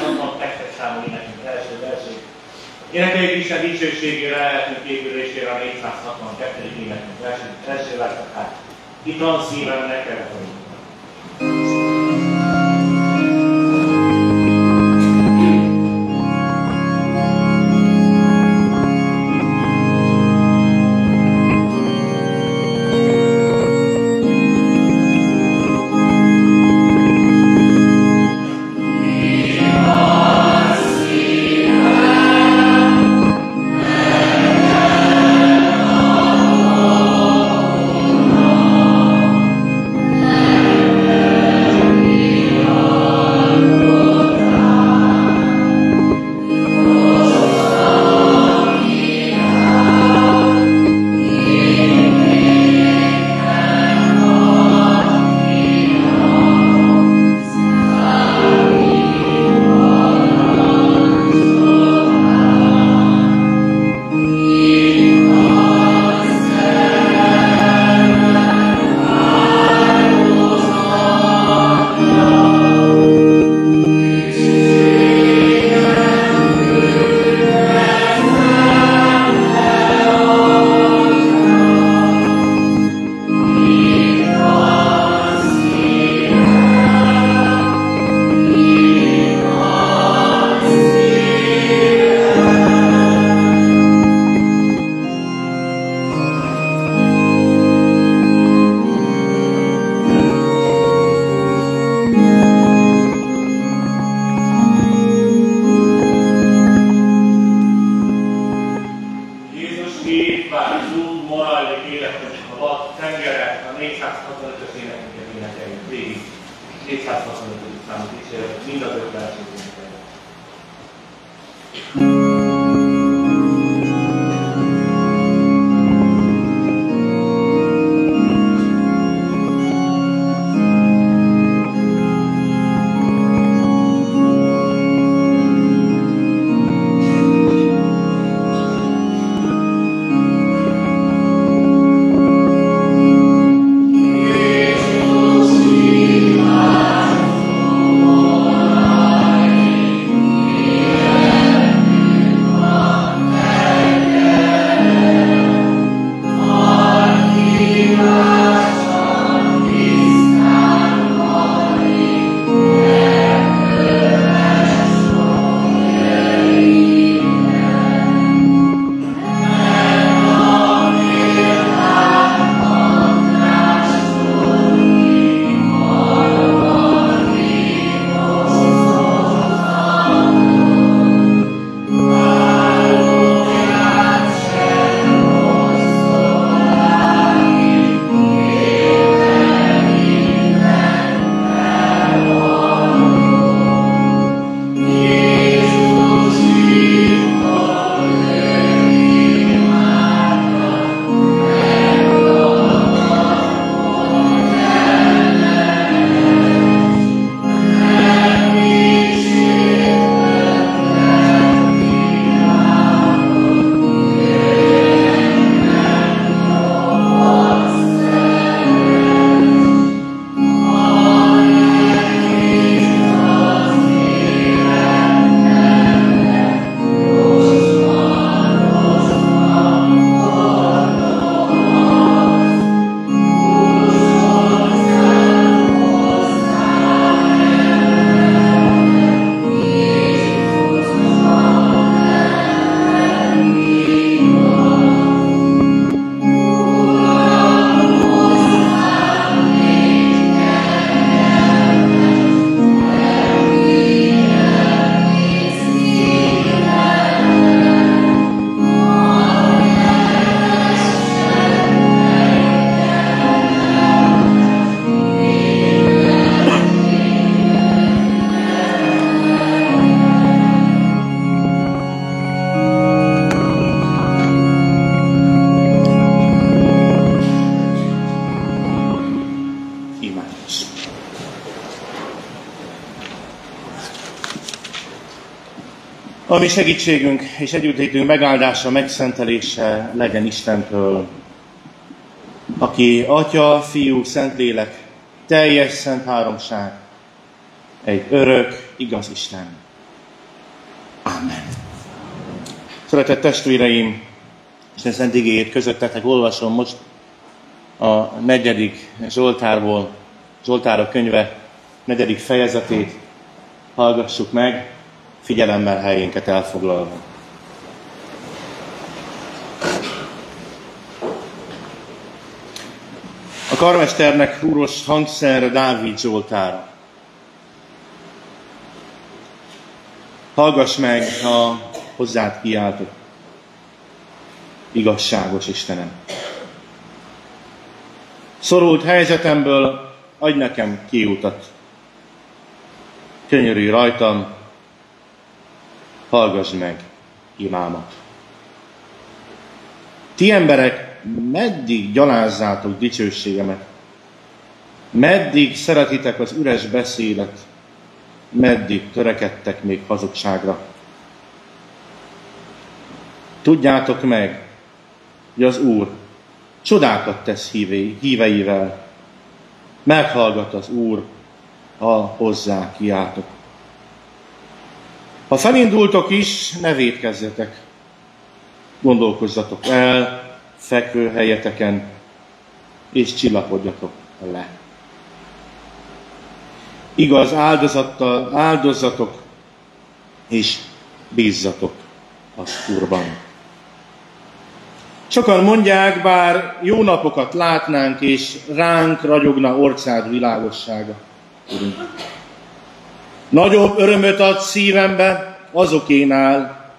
462. számú énekünk első versét. Énekeljük Isten dicsőségére, lelkünk épülésére a 462. énekünk első verszakát. Itt van szívem neked, hogy A mi segítségünk és együttlétünk megáldása, megszentelése legyen Istentől, aki Atya, Fiú, Szentlélek, teljes szent háromság, egy örök, igaz Isten. Amen. Szeretett testvéreim, Isten szent igéjét közöttetek olvasom most a 4. Zsoltárból, Zsoltárok könyve 4. fejezetét. Hallgassuk meg, figyelemmel helyénket elfoglalva. A karmesternek úros hangszerre Dávid Zsoltára. Hallgass meg, ha hozzád kiáltok, igazságos Istenem. Szorult helyzetemből adj nekem kiutat. Könyörülj rajtam, hallgass meg imámat. Ti emberek, meddig gyalázzátok dicsőségemet? Meddig szeretitek az üres beszédet? Meddig törekedtek még hazugságra? Tudjátok meg, hogy az Úr csodákat tesz híveivel. Meghallgat az Úr, ha hozzá kiáltok. Ha felindultok is, ne vétkezzetek. Gondolkozzatok el fekvőhelyeteken, és csillapodjatok le. Igaz áldozattal áldozzatok, és bízzatok az Úrban. Sokan mondják, bár jó napokat látnánk, és ránk ragyogna orcád világossága, Urunk. Nagyobb örömöt ad szívembe azokénál,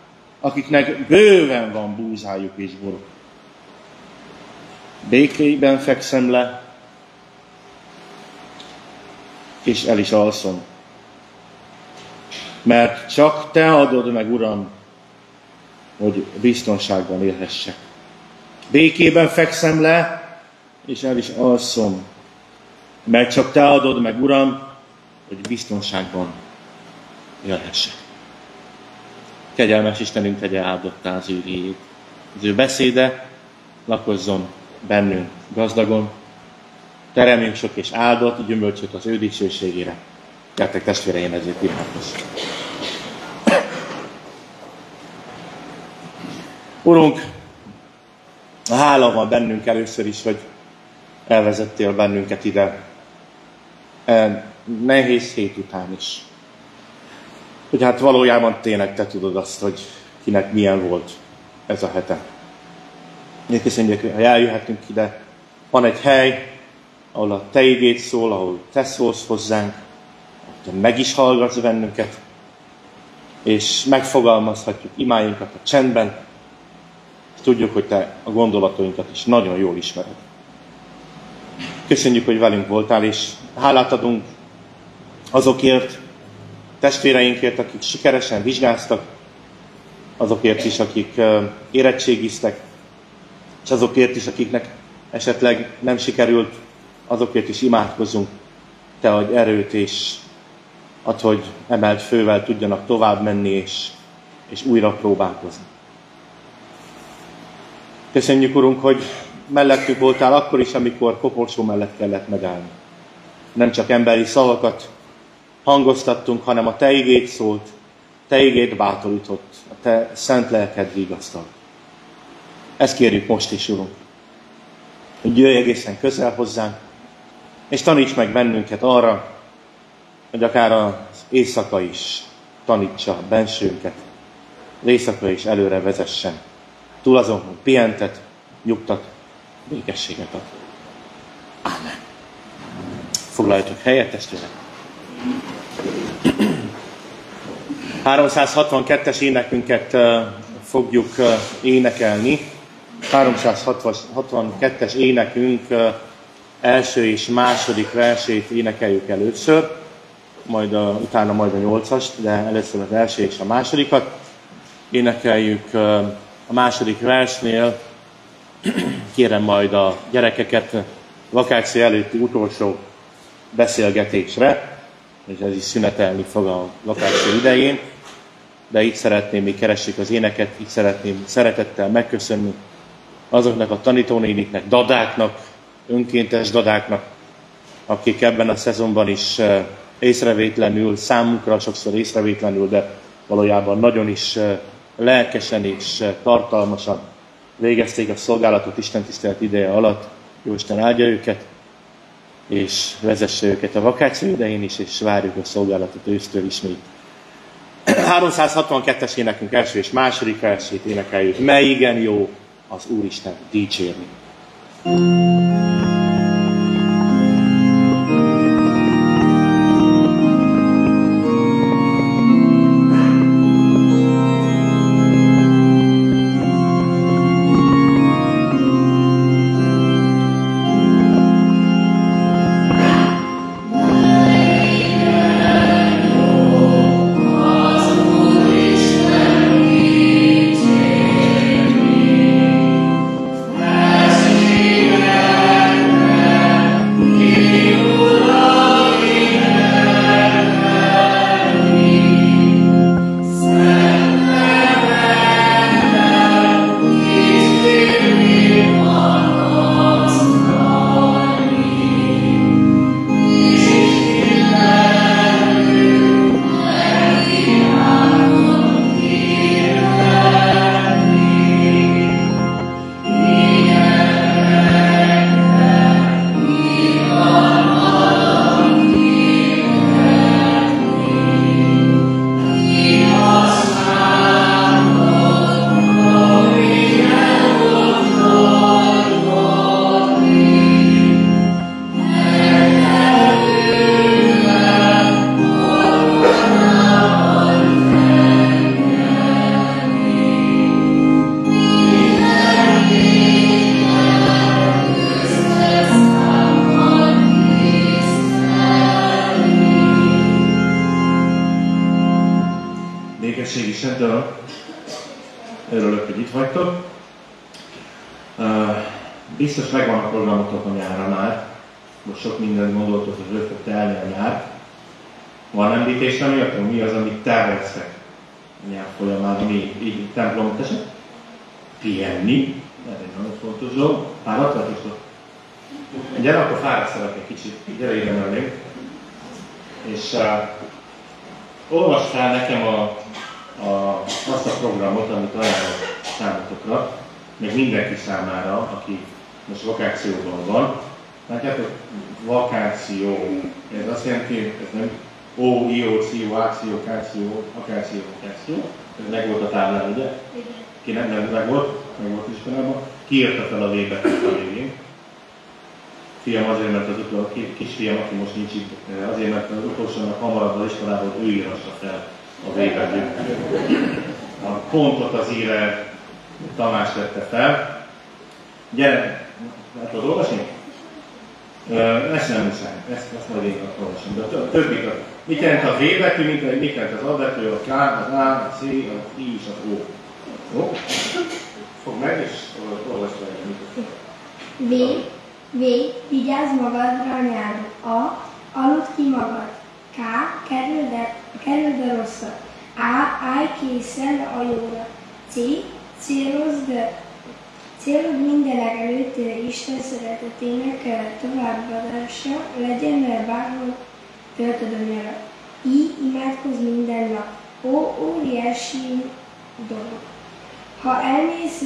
akiknek bőven van búzájuk és boruk. Békében fekszem le, és el is alszom. Mert csak Te adod meg, Uram, hogy biztonságban élhessek. Békében fekszem le, és el is alszom. Mert csak Te adod meg, Uram, hogy biztonságban élhessek. Kegyelmes Istenünk, tegye áldottá az ő igéjét. Az ő beszéde lakozzon bennünk gazdagon, teremjünk sok és áldott gyümölcsöt az ő dicsőségére. Gyertek testvéreim, ezért imádkozzunk. Urunk, a hála van bennünk először is, hogy elvezettél bennünket ide. Nehéz hét után is. Hogy hát valójában tényleg Te tudod azt, hogy kinek milyen volt ez a hete. Én köszönjük, hogy eljöhetünk ide. Van egy hely, ahol a Te igéd szól, ahol Te szólsz hozzánk, Te meg is hallgatsz bennünket, és megfogalmazhatjuk imáinkat a csendben, és tudjuk, hogy Te a gondolatainkat is nagyon jól ismered. Köszönjük, hogy velünk voltál, és hálát adunk azokért, testvéreinkért, akik sikeresen vizsgáztak, azokért is, akik érettségiztek, és azokért is, akiknek esetleg nem sikerült, azokért is imádkozzunk. Te adj erőt, és add, hogy emelt fővel tudjanak tovább menni, és újra próbálkozni. Köszönjük, Urunk, hogy mellettük voltál akkor is, amikor koporsó mellett kellett megállni. Nem csak emberi szavakat hangoztattunk, hanem a Te igéd szólt, Te igéd bátorított, a Te szent lelked vigasztalt. Ezt kérjük most is, Urunk, hogy jöjj egészen közel hozzánk, és taníts meg bennünket arra, hogy akár az éjszaka is tanítsa bensőnket, az éjszaka is előre vezessen. Túl azon, hogy pihentet, nyugtat, békességet ad. Ámen. Foglaljatok helyet, testvérek! 362-es énekünket fogjuk énekelni. 362-es énekünk első és második versét énekeljük először, utána majd a 8-ast, de először az első és a másodikat. Énekeljük a második versnél. Kérem majd a gyerekeket vakáció előtti utolsó beszélgetésre, és ez is szünetelni fog a vakáció idején, de itt szeretném, még keressük az éneket, itt szeretném szeretettel megköszönni azoknak a tanítónéniknek, dadáknak, önkéntes dadáknak, akik ebben a szezonban is észrevétlenül, számukra sokszor észrevétlenül, de valójában nagyon is lelkesen és tartalmasan végezték a szolgálatot Isten tisztelet ideje alatt. Jóisten áldja őket, és vezesse őket a vakáció idején is, és várjuk a szolgálatot ősztől ismét. 362-es énekünk első és második versét énekeljük. Mely igen jó az Úristen dicsérni. Örülök, hogy itt vagytok. Biztos megvan a programotok a nyárra már. Most sok mindent gondoltok, hogy hogy fog telni a nyár. Van említésre miattunk? Mi az, amit terveztek a nyár folyamán, ami így templomot esett? Pihenni. Ez egy nagyon fontos dolog. Fáradt vagytok? Gyere, akkor fárasztalak egy kicsit. Gyere ide mellé. És olvasd fel nekem azt a programot, amit ajánlok számotokra, meg mindenki számára, aki most vakációban van. Látjátok, vakáció, ez azt jelenti, ez nem O-I-O-C-O, áció, káció, akáció, káció. Ez meg volt a táblán, ugye? Ki nem meg volt iskolában. Ki írta fel a V-betűt a végén? Fiam azért, mert az kisfiam, aki most nincs itt, azért, mert az utolsónak hamarabb az iskolában, ő írassa fel a V-betűt. A pontot az íre Tamás tette fel. Gyere, lehet az olvasni? Ezt nem muszáj, ezt majd én olvasom. De a többit, mit jelent a V betű, mit jelent az A betű, a K, az A, a C, az I és az O. Jó? Fogd meg és olvasd meg. V. Vigyázz magadra a nyáron. A. Aludd ki magad. K. Kerüld a rosszat. Állj készen a jóra. C. Célod mindenek előtt Isten szeretetének továbbadása legyen, mert bárhol töltöd a nyarat. I. Imádkozz minden nap. O. Óriási dolog. Ha elmész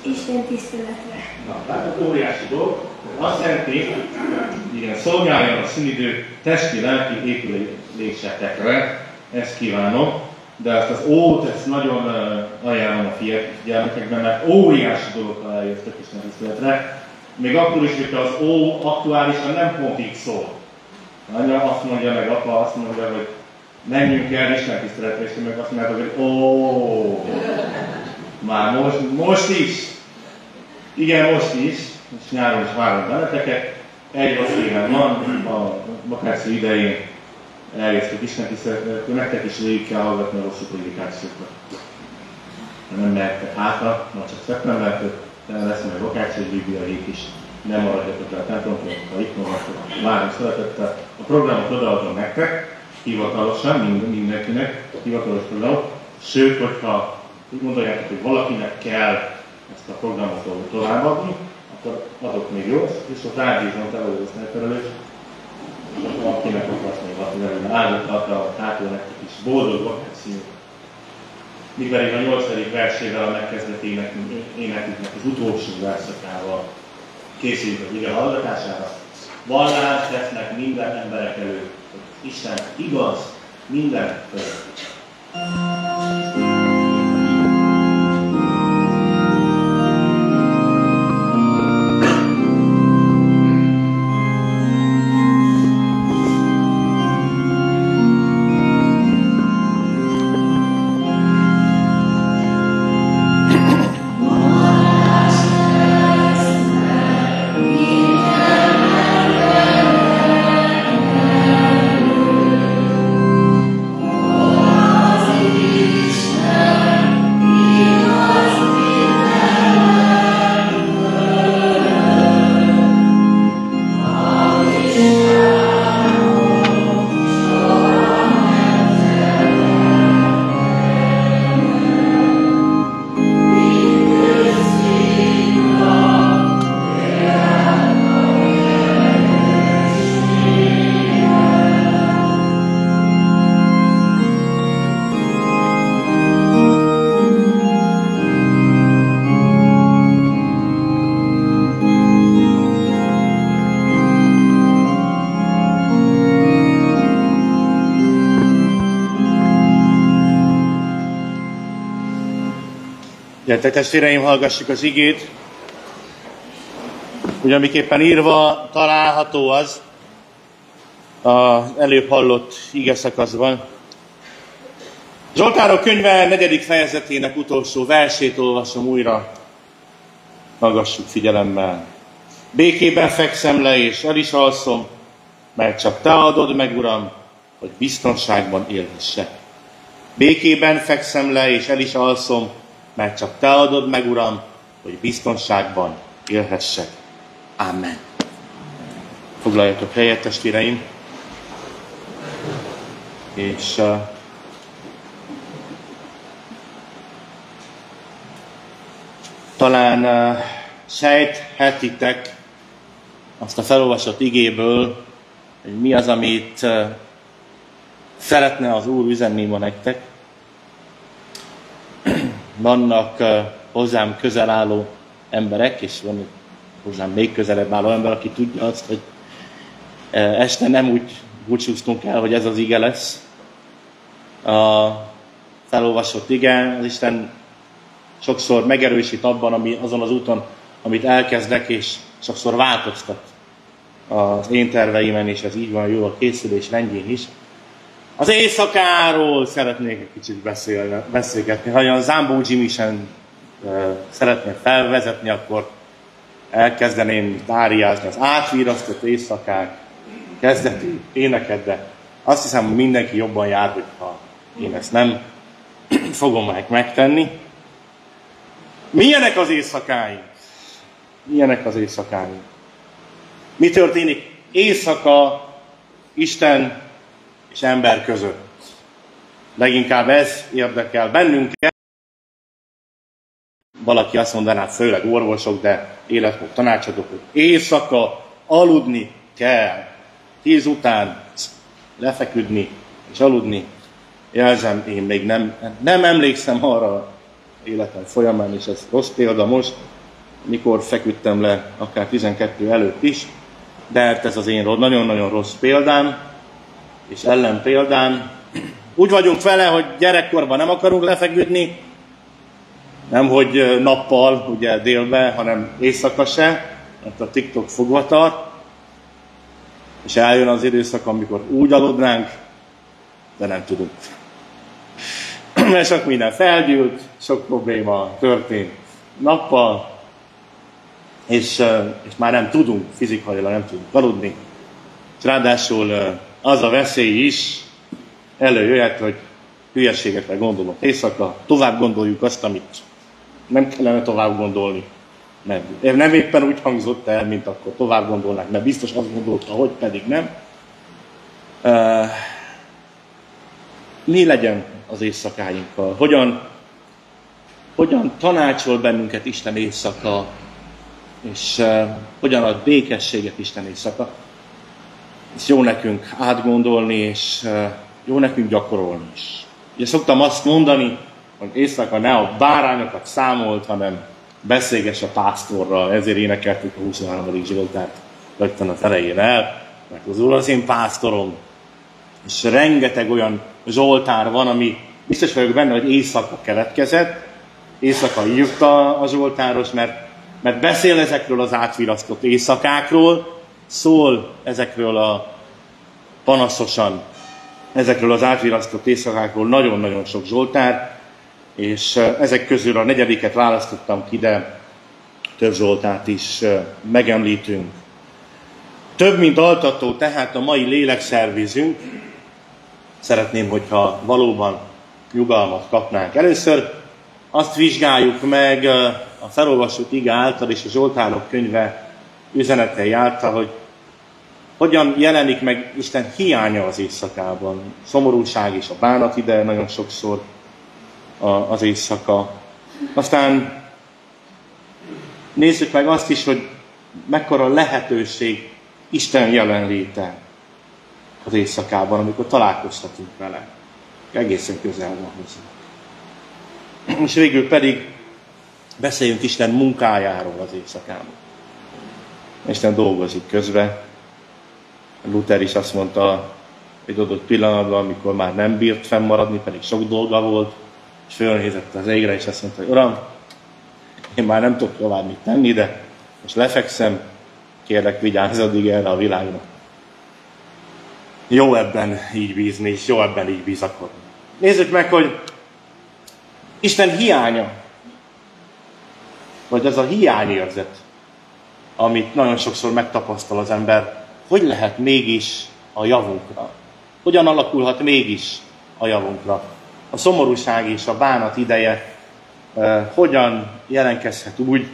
Isten tiszteletre. Na, látod, óriási dolog. Azt jelenti, igen, szolgáljon a szünidő testi-lelki épülésetekre, ezt kívánom, de ezt az ót, ezt nagyon ajánlom a gyermekekben, mert óriási dolog, ha eljöttek Isten tiszteletre. Még akkor is, hogyha az ó aktuálisan nem pont így szól. Anya azt mondja, meg apa azt mondja, hogy menjünk el Isten tiszteletre, és meg azt mondjátok, hogy ó, már most is. Igen, most is, és nyáron is várom benneteket. Egy rossz éven van, a vakáció idején eljöztük Isten tiszteletre, nektek is végig kell hallgatni a hosszú prédikációkat. Nem mehettek hátra, ma csak szeptembertől, de lesz majd vakációs biblia hét is. Nem maradjatok el a templomtól, ha itt maradtok, várunk szeretettel. A programot odaadom nektek, hivatalosan, mindenkinek, hivatalos programot. Sőt, hogyha úgy gondoljátok, hogy valakinek kell ezt a programot továbbadni, akkor adok még jó, és ott rábízom, te vagy az osztályfelelős, akinek akarsz még valamilyen áldott adta hátul nektek is boldog vakációt. Mi pedig a 8. versével a megkezdett énekünknek az utolsó verszakával készüljük az ige hallgatására. Vallást tesznek minden emberek előtt, hogy Isten igaz minden fölött. Gyertek testvéreim, hallgassuk az igét. Ugye amiképpen írva található az az előbb hallott ige szakaszban. Zsoltárok könyve 4. fejezetének utolsó versét olvasom újra. Hallgassuk figyelemmel. Békében fekszem le és el is alszom, mert csak te adod meg, Uram, hogy biztonságban élhessek. Békében fekszem le és el is alszom, mert csak te adod meg, Uram, hogy biztonságban élhessek. Amen. Foglaljatok helyet, testvéreim, és talán sejthetitek azt a felolvasott igéből, hogy mi az, amit szeretne az Úr üzenni ma nektek. Vannak hozzám közel álló emberek, és van hozzám még közelebb álló ember, aki tudja azt, hogy este nem úgy búcsúztunk el, hogy ez az ige lesz. A felolvasott ige, az Isten sokszor megerősít abban, azon az úton, amit elkezdek, és sokszor változtat az én terveimen, és ez így van jó a készülés rendjén is. Az éjszakáról szeretnék egy kicsit beszélgetni. Ha a Zámbó Jimmy sem szeretném felvezetni, akkor elkezdeném áriázni az átvirasztott éjszakák kezdeti éneket, de azt hiszem, hogy mindenki jobban jár, hogyha én ezt nem fogom megtenni. Milyenek az éjszakáink? Milyenek az éjszakáink? Mi történik éjszaka Isten és ember között? Leginkább ez érdekel bennünket. Valaki azt mondaná, főleg orvosok, de életmód tanácsadók, hogy éjszaka aludni kell. 10 után lefeküdni és aludni. Jelzem, én még nem emlékszem arra életem folyamán, és ez rossz példa most, mikor feküdtem le, akár 12 előtt is, de ez az én nagyon-nagyon rossz példám, és ellenpéldám. Úgy vagyunk vele, hogy gyerekkorban nem akarunk lefeküdni, nem hogy nappal, ugye délben, hanem éjszaka se, mert a TikTok fogva tart, és eljön az időszak, amikor úgy aludnánk, de nem tudunk. Mert sok minden felgyűlt, sok probléma történt nappal, és már nem tudunk, fizikailag nem tudunk aludni. És ráadásul az a veszély is előjöhet, hogy hülyeségekre gondolok éjszaka, tovább gondoljuk azt, amit nem kellene tovább gondolni. Nem éppen úgy hangzott el, mint akkor tovább gondolnánk, mert biztos azt gondolta, hogy pedig nem. Mi legyen az éjszakáinkkal? Hogyan tanácsol bennünket Isten éjszaka, és hogyan ad békességet Isten éjszaka? ezt jó nekünk átgondolni, és jó nekünk gyakorolni is. Ugye szoktam azt mondani, hogy éjszaka ne a bárányokat számolt, hanem beszélgess a pásztorral, ezért énekeltük a 23. Zsoltárt rögtön az elején el, mert az Úr az én pásztorom. És rengeteg olyan Zsoltár van, ami biztos vagyok benne, hogy éjszaka keletkezett, éjszaka írta a Zsoltáros, mert beszél ezekről az átvirasztott éjszakákról, szól ezekről a panaszosan, ezekről az átvirasztott éjszakákról nagyon-nagyon sok Zsoltár, és ezek közül a 4. választottam ki, de több Zsoltárt is megemlítünk. Több, mint altató tehát a mai lélekszervizünk. Szeretném, hogyha valóban nyugalmat kapnánk. Először azt vizsgáljuk meg a felolvasott ige által és a Zsoltárok könyve üzenetei által, hogy hogyan jelenik meg Isten hiánya az éjszakában. Szomorúság és a bánat ide nagyon sokszor az éjszaka. Aztán nézzük meg azt is, hogy mekkora lehetőség Isten jelenléte az éjszakában, amikor találkozhatunk vele. Egészen közel van hozzá. És végül pedig beszéljünk Isten munkájáról az éjszakában. Isten dolgozik közben. Luther is azt mondta egy adott pillanatban, amikor már nem bírt fennmaradni, pedig sok dolga volt, és fölnézett az égre, és azt mondta, hogy Uram, én már nem tudok tovább mit tenni, de most lefekszem, kérlek, vigyázz addig erre a világra. Jó ebben így bízni, és jó ebben így bizakodni. Nézzük meg, hogy Isten hiánya, vagy az a hiányérzet, amit nagyon sokszor megtapasztal az ember, hogy lehet mégis a javunkra? Hogyan alakulhat mégis a javunkra? A szomorúság és a bánat ideje hogyan jelenkezhet úgy,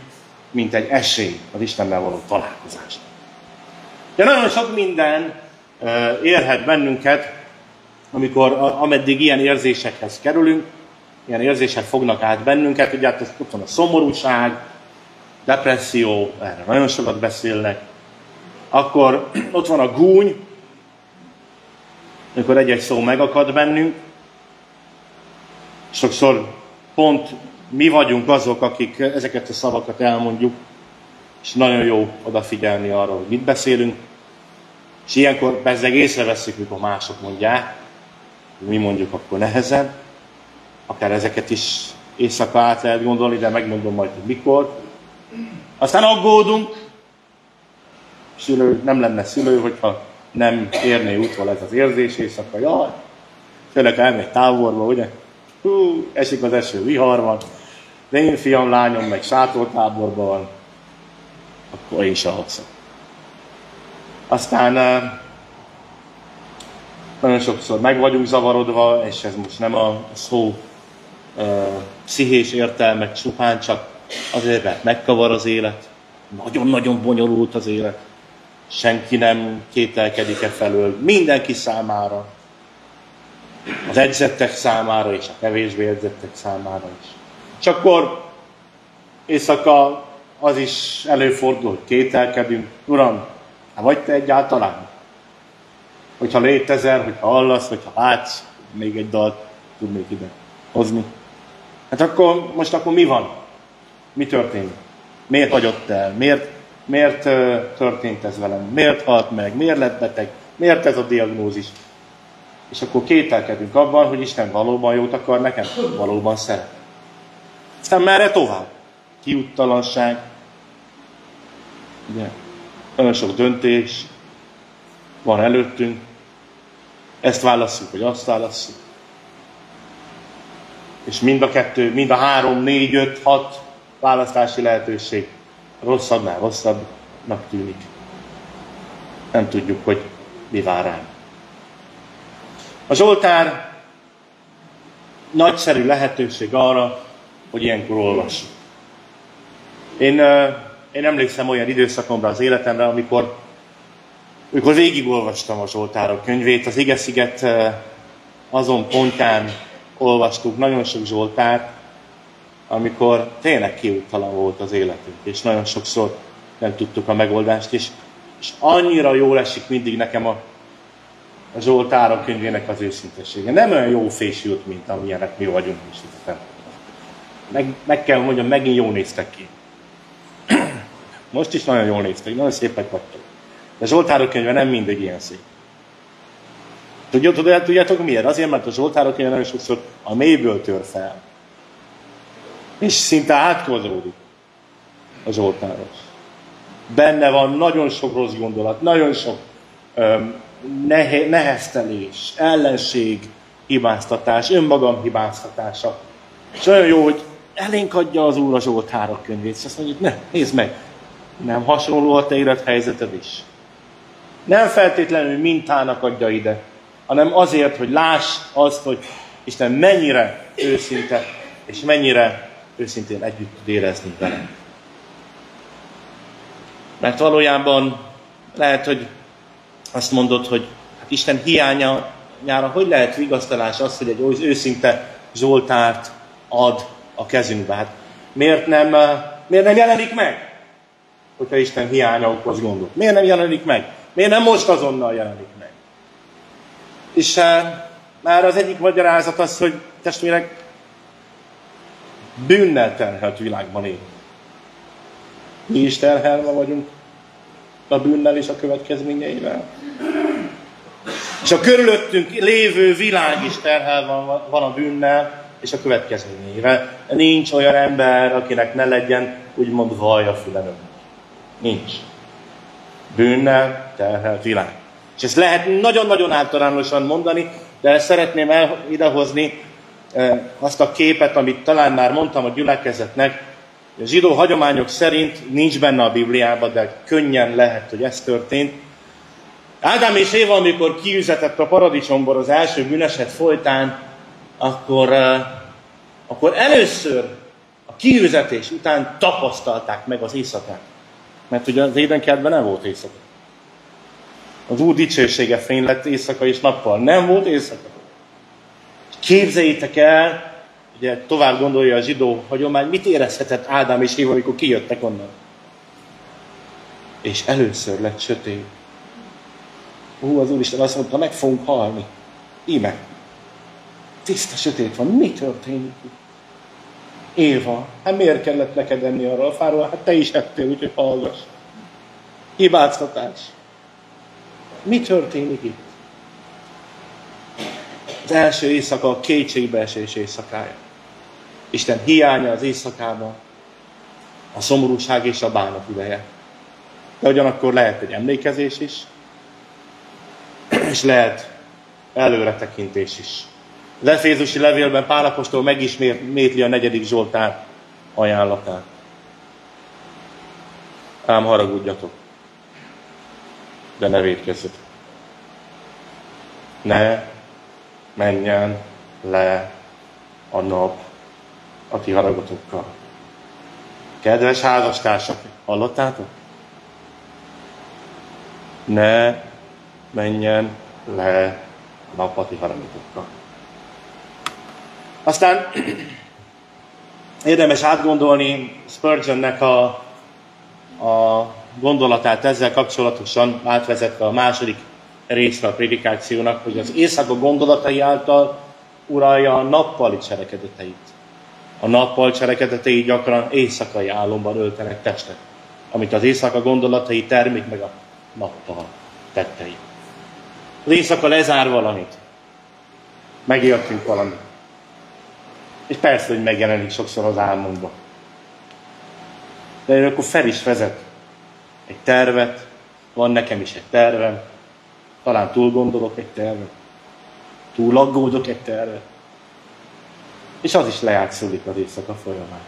mint egy esély az Istennel való találkozásra? De nagyon sok minden érhet bennünket, amikor ameddig ilyen érzésekhez kerülünk, ilyen érzések fognak át bennünket, ugye hát ott van a szomorúság, depresszió, erre nagyon sokat beszélnek, akkor ott van a gúny, amikor egy-egy szó megakad bennünk, sokszor pont mi vagyunk azok, akik ezeket a szavakat elmondjuk, és nagyon jó odafigyelni arra, hogy mit beszélünk, és ilyenkor bezzeg észreveszik, mikor mások mondják, mi mondjuk akkor nehezebb, akár ezeket is éjszaka át lehet gondolni, de megmondom majd, hogy mikor. Aztán aggódunk, szülő, nem lenne szülő, hogyha nem érné útval ez az érzés éjszaka. Jaj, főleg elmegy távolba, ugye? Esik az eső, vihar van, de én fiam, lányom meg sátortáborban van, akkor én se alszom. Aztán nagyon sokszor meg vagyunk zavarodva, és ez most nem a szó pszichés értelme csupán, csak azért, mert megkavar az élet. Nagyon-nagyon bonyolult az élet. Senki nem kételkedik felől. Mindenki számára. Az edzettek számára és a kevésbé edzettek számára is. És akkor éjszaka az is előfordul, hogy kételkedünk. Uram, vagy te egyáltalán? Hogyha létezel, hogyha hallasz, hogyha látsz, még egy dalt tudnék ide hozni. Hát akkor mi van? Mi történik? Miért hagyott el? Miért történt ez velem? Miért halt meg? Miért lett beteg? Miért ez a diagnózis? És akkor kételkedünk abban, hogy Isten valóban jót akar nekem, valóban szeret. Aztán merre tovább? Kiúttalanság. Ugye? Nagyon sok döntés van előttünk. Ezt válasszuk, vagy azt válasszuk. És mind a 3, 4, 5, 6 választási lehetőség rosszabbnál rosszabbnak tűnik. Nem tudjuk, hogy mi vár ránk. A Zsoltár nagyszerű lehetőség arra, hogy ilyenkor olvassuk. Én emlékszem olyan időszakomra az életemre, amikor végigolvastam a Zsoltárok könyvét, az Ige-sziget azon pontján olvastuk nagyon sok Zsoltárt, amikor tényleg kiúttalan volt az életünk, és nagyon sokszor nem tudtuk a megoldást, és annyira jól esik mindig nekem a Zsoltárok könyvének az őszintesége. Nem olyan jó fésült, mint amilyenek mi vagyunk is. Meg kell mondjam, megint jól néztek ki. Most is nagyon jól néztek, nagyon szépek vagytok. De a Zsoltárok könyve nem mindig ilyen szép. Tudjátok miért? Azért, mert a Zsoltárok könyve nagyon sokszor a mélyből tör fel. És szinte átkozódik a Zsoltáros. Benne van nagyon sok rossz gondolat, nagyon sok neheztelés, ellenség, hibáztatás, önmagam hibáztatása. És olyan jó, hogy elénk adja az Úr a Zsoltárok könyvét, és azt mondja, hogy ne, nézd meg, nem hasonló a te élethelyzeted is. Nem feltétlenül mintának adja ide, hanem azért, hogy láss azt, hogy Isten mennyire őszinte, és mennyire őszintén együtt tud érezni vele. Mert valójában lehet, hogy azt mondod, hogy hát Isten hiányára hogy lehet vigasztalás az, hogy egy őszinte Zsoltárt ad a kezünkbe? Hát miért nem jelenik meg, hogyha Isten hiánya okoz gondot? Miért nem jelenik meg? Miért nem most azonnal jelenik meg? És már az egyik magyarázat az, hogy testvérek, bűnnel terhelt világban élünk. Mi is terhelve vagyunk a bűnnel és a következményeivel. És a körülöttünk lévő világ is terhelve van a bűnnel és a következményeivel. Nincs olyan ember, akinek ne legyen úgymond vaj a fülen. Nincs. Bűnnel terhelt világ. És ezt lehet nagyon-nagyon általánosan mondani, de szeretném idehozni azt a képet, amit talán már mondtam a gyülekezetnek. A zsidó hagyományok szerint nincs benne a Bibliában, de könnyen lehet, hogy ez történt. Ádám és Éva, amikor kiüzetett a paradicsomból az első bűneset folytán, akkor először a kiüzetés után tapasztalták meg az éjszakát. Mert ugye az édenkertben nem volt éjszaka. Az Úr dicsősége fény lett éjszaka és nappal. Nem volt éjszaka. Képzeljétek el, ugye tovább gondolja a zsidó hagyomány, mit érezhetett Ádám és Éva, amikor kijöttek onnan. És először lett sötét. Az Úristen azt mondta, meg fogunk halni. Íme. Tiszta sötét van. Mi történik? Éva, hát miért kellett neked enni arra a fáról? Hát te is ettél, úgyhogy hallgass. Hibáztatás. Mi történik itt? Az első éjszaka a kétségbeesés éjszakája. Isten hiánya az éjszakában, a szomorúság és a bánat ideje. De ugyanakkor lehet egy emlékezés is, és lehet előretekintés is. Az Efézusi levélben Pál apostol megismétli a 4. Zsoltár ajánlatát. Ám haragudjatok, de ne vétkezzetek. Ne menjen le a nap a ti haragotokkal. Kedves házastársak, hallottátok? Ne menjen le a nap a ti haragotokkal. Aztán érdemes átgondolni Spurgeonnek a gondolatát ezzel kapcsolatosan, átvezetve a második részre a prédikációnak, hogy az éjszaka gondolatai által uralja a nappali cselekedeteit. A nappal cselekedetei gyakran éjszakai álomban öltenek testet, amit az éjszaka gondolatai termik meg a nappal tettei. Az éjszaka lezár valamit. Megéltünk valamit. És persze, hogy megjelenik sokszor az álmunkban. De akkor fel is vezet egy tervet, van nekem is egy tervem, talán túl gondolok egy tervet, túl aggódok egy tervet, és az is lejátszódik az éjszaka folyamán.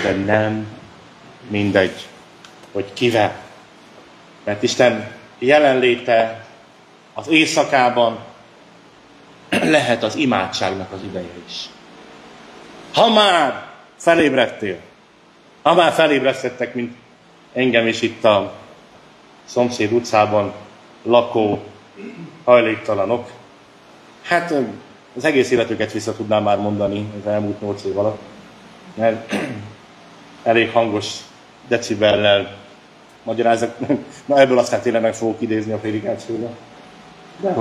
De nem mindegy, hogy kivel. Mert Isten jelenléte az éjszakában lehet az imádságnak az ideje is. Ha már felébredtél, ha már felébresztettek, mint engem is itt a szomszéd utcában lakó hajléktalanok, hát az egész életüket vissza tudnám már mondani az elmúlt 8 év alatt, mert elég hangos decibellel magyarázok, na ebből aztán tényleg meg fogok idézni a prédikációra. De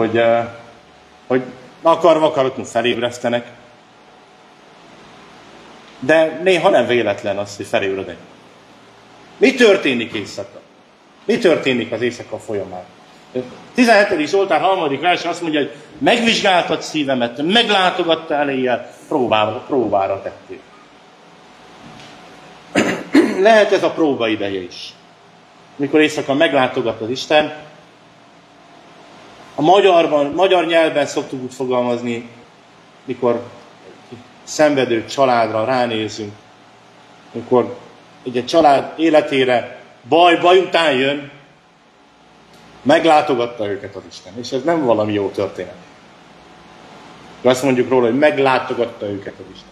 hogy akarva-akaratlanul felébresztenek. De néha nem véletlen az, hogy felébredek. Mi történik éjszaka? Mi történik az éjszaka folyamán? 17. Zsoltár 3. vers azt mondja, hogy megvizsgáltad szívemet, meglátogattál éjjel, próbára tettél. Lehet ez a próba ideje is. Mikor éjszaka meglátogat az Isten, a magyar nyelven szoktuk úgy fogalmazni, mikor szenvedő családra ránézünk, amikor egy család életére baj után jön, meglátogatta őket az Isten. És ez nem valami jó történet. Azt mondjuk róla, hogy meglátogatta őket az Isten.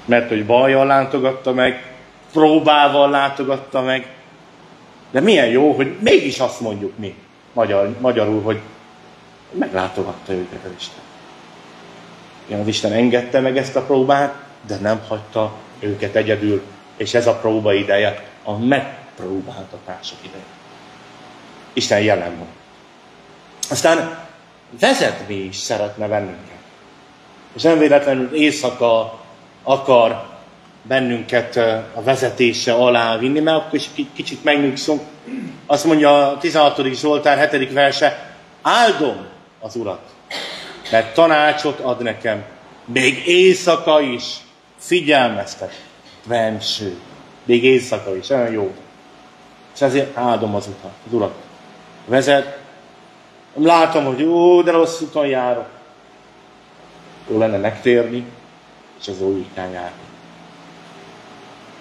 Mert hogy bajjal látogatta meg, próbával látogatta meg. De milyen jó, hogy mégis azt mondjuk mi, magyarul, hogy meglátogatta őket az Isten. Igen, az Isten engedte meg ezt a próbát, de nem hagyta őket egyedül. És ez a próba ideje, a megpróbáltatások ideje. Isten jelen van. Aztán vezetni is szeretne bennünket. És nem véletlenül éjszaka akar bennünket a vezetése alá vinni, mert akkor is kicsit megnyugszunk. Azt mondja a 16. Zsoltár 7. verse, áldom az Urat, mert tanácsot ad nekem, még éjszaka is figyelmeztet, benső. Még éjszaka is, olyan jó. És ezért áldom az Urat. Vezet, látom, hogy de rossz úton járok. Jó lenne megtérni, és az új útján járni.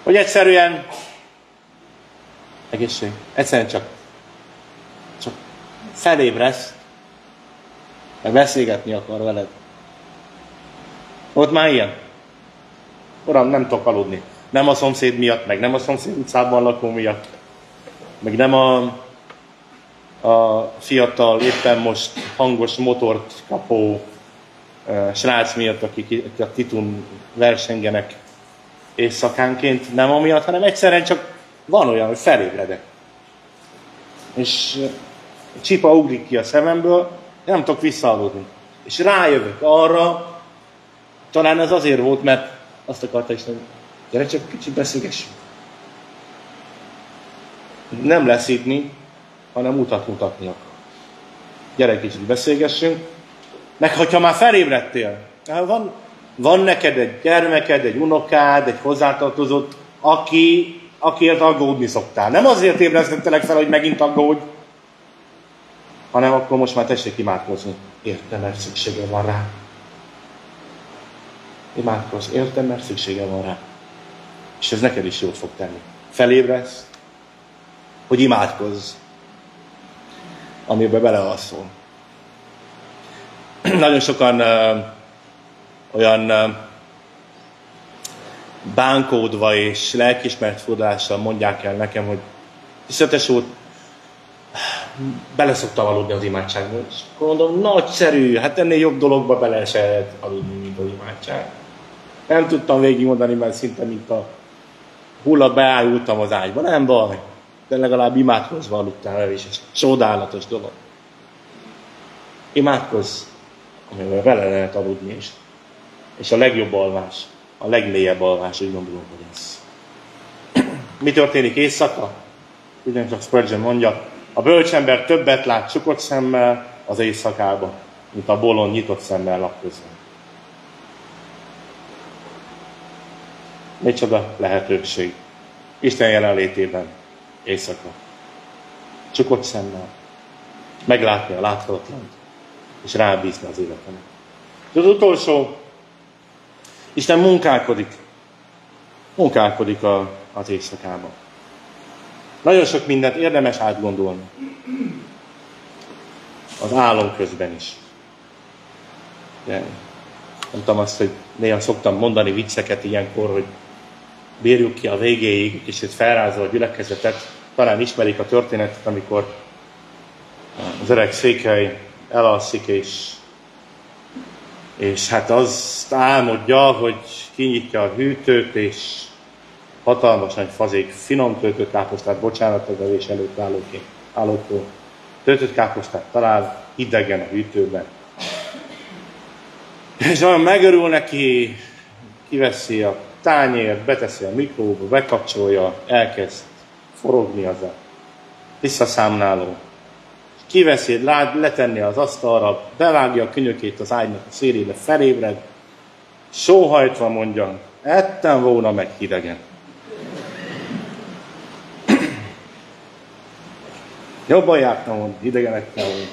Hogy egyszerűen, egyszerűen csak felébresz, meg beszélgetni akar veled. Ott már ilyen. Uram, nem tudok aludni. Nem a szomszéd miatt, meg nem a szomszéd utcában lakó miatt, meg nem a fiatal, éppen most hangos motort kapó srác miatt, akik a titun versengenek éjszakánként, nem amiatt, hanem egyszerűen csak van olyan, hogy felébredek. És csipa ugrik ki a szememből, nem tudok visszaaludni. És rájövök arra, talán ez azért volt, mert azt akarta Isten, hogy gyere csak kicsit beszélgessünk. Nem leszítni, hanem utat mutatni akar. Gyere kicsit beszélgessünk. Meg hogyha már felébredtél, van neked egy gyermeked, egy unokád, egy hozzátartozott, akiért aggódni szoktál. Nem azért ébresztettelek fel, hogy megint aggódj, hanem akkor most már tessék imádkozni. Értem, mert szüksége van rá. Imádkozz, értem, mert szüksége van rá. És ez neked is jót fog tenni. Felébresz, hogy imádkozz, amiben belealszol. Nagyon sokan olyan bánkódva és lelkiismeret fordulással mondják el nekem, hogy tiszteletes úr, bele szoktam aludni az imádságba. És akkor mondom, nagyszerű, hát ennél jobb dologba bele se lehet aludni, mint az imádság. Nem tudtam végigmondani, mert szinte mint a hulla beállultam az ágyba. Nem baj, de legalább imádkozva aludtál el, és ez csodálatos dolog. Imádkozz, amivel vele lehet aludni is. És a legjobb alvás, a legmélyebb alvás, úgy gondolom, hogy ez. Mi történik éjszaka? Ugyancsak Spurgeon mondja, a bölcsember többet lát csukott szemmel az éjszakában, mint a bolond nyitott szemmel napközben. Micsoda lehetőség. Isten jelenlétében éjszaka. Csukott szemmel. Meglátni a láthatatlant, és rábízni az életemet. És az utolsó, Isten munkálkodik az éjszakában. Nagyon sok mindent érdemes átgondolni. Az álom közben is. De mondtam azt, hogy néha szoktam mondani vicceket ilyenkor, hogy bírjuk ki a végéig, és itt felrázza a gyülekezetet. Talán ismerik a történetet, amikor az öreg székely elalszik, és hát azt álmodja, hogy kinyitja a hűtőt, és hatalmas nagy fazék finom töltött káposztát, bocsánat az evés előtt állótól töltött káposztát talál, hidegen a hűtőben. És olyan megörül neki, kiveszi a tányért, beteszi a mikróba, bekapcsolja, elkezd forogni az a visszaszámláló. Kiveszi, letenni az asztalra, bevágja a könyökét az ágynak a szélébe, felébred, sóhajtva mondja, ettem volna meg hidegen. Jobban jártam volna, hidegen ettem volna.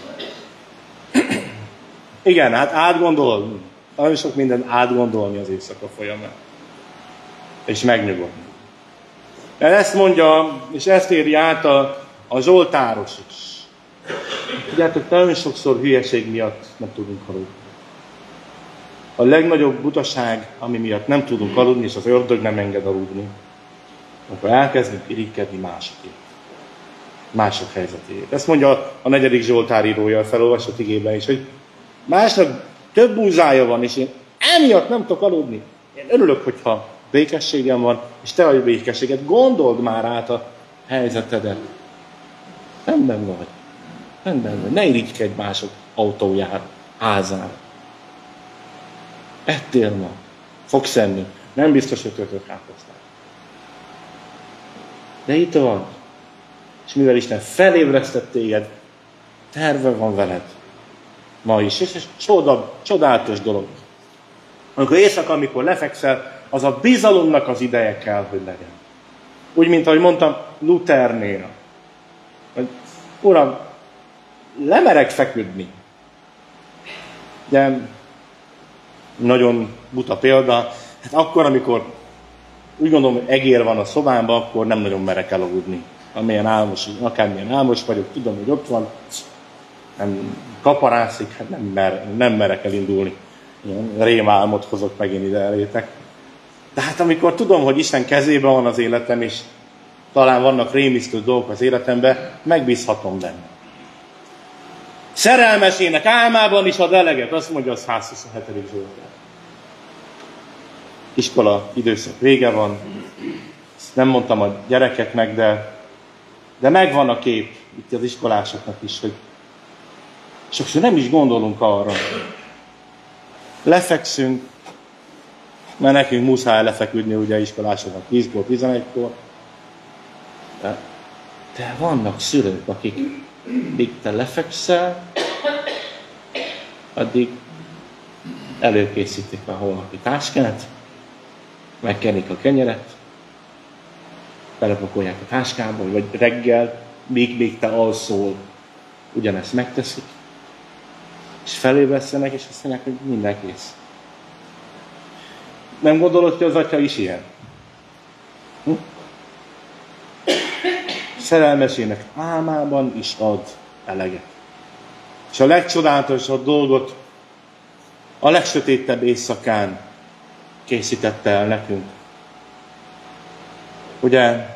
Igen, hát átgondolni. Nagyon sok mindent átgondolni az éjszaka folyamán. És megnyugodni. Mert ezt mondja, és ezt éri át a Zsoltáros is. Tudjátok, nagyon sokszor hülyeség miatt nem tudunk aludni. A legnagyobb butaság, ami miatt nem tudunk aludni, és az ördög nem enged aludni, akkor elkezdünk irigykedni másokért. Mások helyzetéért. Ezt mondja a 4. Zsoltár írója a felolvasott igében is, hogy másnak több búzája van, és én emiatt nem tudok aludni. Én örülök, hogyha békességem van, és te vagy békességet. Gondold már át a helyzetedet. Rendben vagy. Rendben vagy. Ne irigykedj mások autójára, házára. Ettél ma. Fogsz enni. Nem biztos, hogy töltött káposztát. De itt vagy. És mivel Isten felébresztett téged, terve van veled. Ma is. És csodálatos dolog. Amikor éjszaka, amikor lefekszel, az a bizalomnak az ideje kell, hogy legyen. Úgy, mint ahogy mondtam, Luthernél. Hogy, Uram, lemerek feküdni. De nagyon buta példa. Hát akkor, amikor úgy gondolom, hogy egér van a szobámban, akkor nem nagyon merek elaludni. Akármilyen álmos vagyok, tudom, hogy ott van, nem kaparászik, hát nem merek elindulni. Ilyen rémálmot hozok megint ide elétek. De hát amikor tudom, hogy Isten kezében van az életem, és talán vannak rémisztő dolgok az életemben, megbízhatom benne. Szerelmesének álmában is ad eleget, azt mondja az 127. Zsoltár. Iskola időszak vége van, ezt nem mondtam a gyerekeknek, de megvan a kép itt az iskolásoknak is, hogy sokszor nem is gondolunk arra. Lefekszünk, mert nekünk muszáj lefeküdni ugye iskolásoknak 10-kor, 11-kor. De vannak szülők, akik míg te lefekszel, addig előkészítik a holnapi táskát, megkenik a kenyeret, belepakolják a táskába, vagy reggel, még te alszol, ugyanezt megteszik, és felébresztenek, és azt mondják, hogy minden kész. Nem gondolod, hogy az atya is ilyen? Szerelmesének álmában is ad eleget. És a legcsodálatosabb dolgot a legsötétebb éjszakán készítette el nekünk. Ugye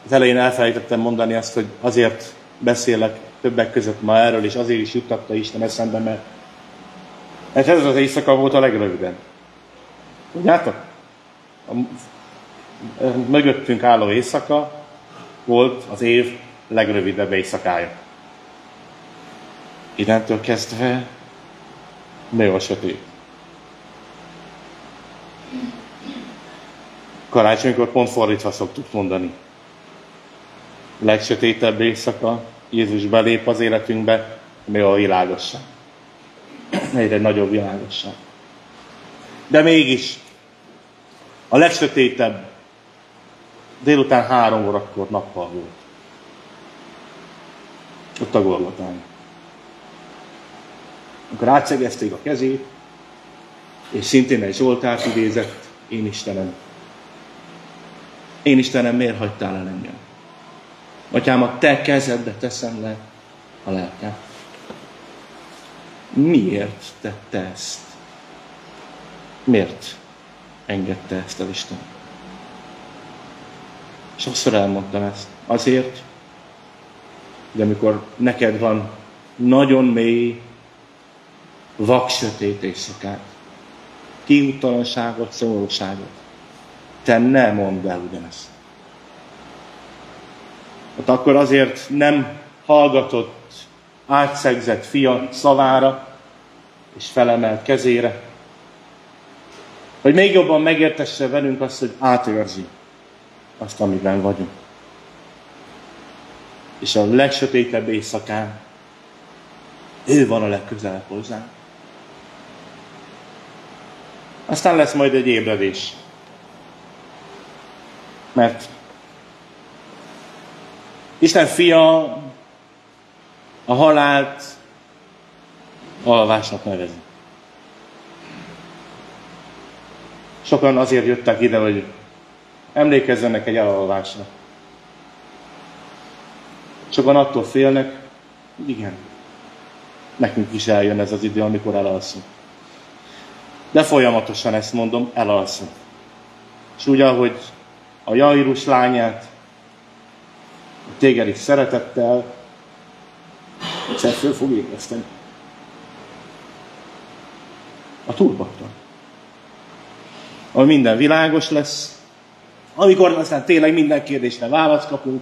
az elején elfelejtettem mondani azt, hogy azért beszélek többek között ma erről, és azért is juttatta Isten eszembe, mert ez az éjszaka volt a legrövidebb. Tudjátok? A mögöttünk álló éjszaka volt az év legrövidebb éjszakája. Innentől kezdve nagyon sötét. Karácsonykor pont fordítva szoktuk mondani. A legsötétebb éjszaka, Jézus belép az életünkbe, még a világosság. Egyre nagyobb világosság. De mégis a legsötétebb délután 3 órakor nappal volt. Ott a Golgotán. Akkor átszegezték a kezét, és szintén egy Zsoltárt idézett, én Istenem, miért hagytál el engem? Atyám, a te kezedbe teszem le a lelkem. Miért tette ezt? Miért engedte ezt el Isten? Sokszor elmondtam ezt. Azért, de amikor neked van nagyon mély, vaksötét éjszakát, kiútalanságot, szomorúságot, te ne mondd el ugyanezt. Ott akkor azért nem hallgatod átszegzett fia szavára és felemelt kezére, hogy még jobban megértesse velünk azt, hogy átérzi azt, amiben vagyunk. És a legsötétebb éjszakán ő van a legközelebb hozzánk. Aztán lesz majd egy ébredés. Mert Isten fia a halált alvásnak nevezi. Sokan azért jöttek ide, hogy emlékezzenek egy elalvásra. Sokan attól félnek, hogy igen, nekünk is eljön ez az idő, amikor elalszunk. De folyamatosan ezt mondom, elalszunk. És úgy, ahogy a Jairus lányát, téged is szeretettel, egyszer föl fog ébreszteni. A túlparton. Ahol minden világos lesz, amikor aztán tényleg minden kérdésre választ kapunk,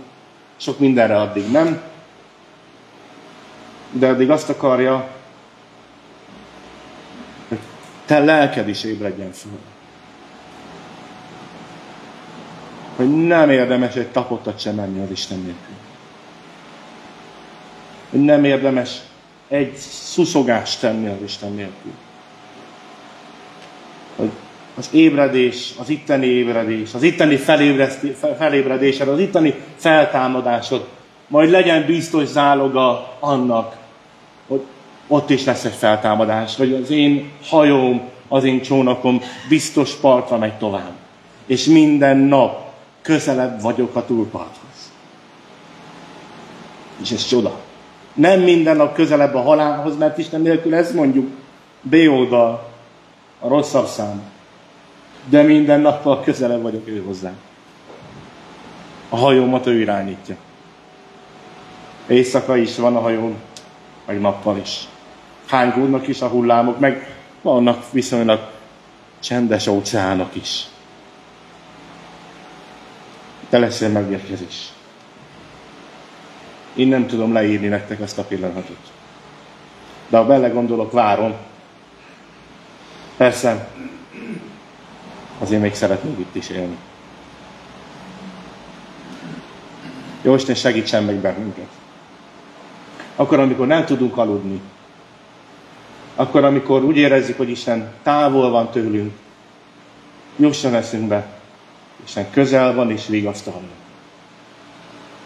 sok mindenre addig nem, de addig azt akarja, hogy te lelked is ébredjen föl. Hogy nem érdemes egy tapottat sem menni az Isten nélkül. Hogy nem érdemes egy szuszogást tenni az Isten nélkül. Hogy az ébredés, az itteni ébredés, az itteni felébredésed, az itteni feltámadásod majd legyen biztos záloga annak, hogy ott is lesz egy feltámadás, vagy az én hajóm, az én csónakom biztos partra megy tovább. És minden nap közelebb vagyok a túlparthoz. És ez csoda. Nem minden nap közelebb a halálhoz, mert Isten nélkül ez mondjuk B oldal, a rosszabb szám. De minden nappal közelebb vagyok ő hozzá. A hajómat ő irányítja. Éjszaka is van a hajón, meg nappal is. Hánygódnak is a hullámok, meg vannak viszonylag csendes óceánok is. Te leszel megérkezés. Én nem tudom leírni nektek ezt a pillanatot. De ha belegondolok, várom. Persze, azért még szeretnék itt is élni. Jó Isten, segítsen meg bennünket. Akkor, amikor nem tudunk aludni, akkor, amikor úgy érezzük, hogy Isten távol van tőlünk, jusson eszünkbe, Isten közel van és vigasztalja.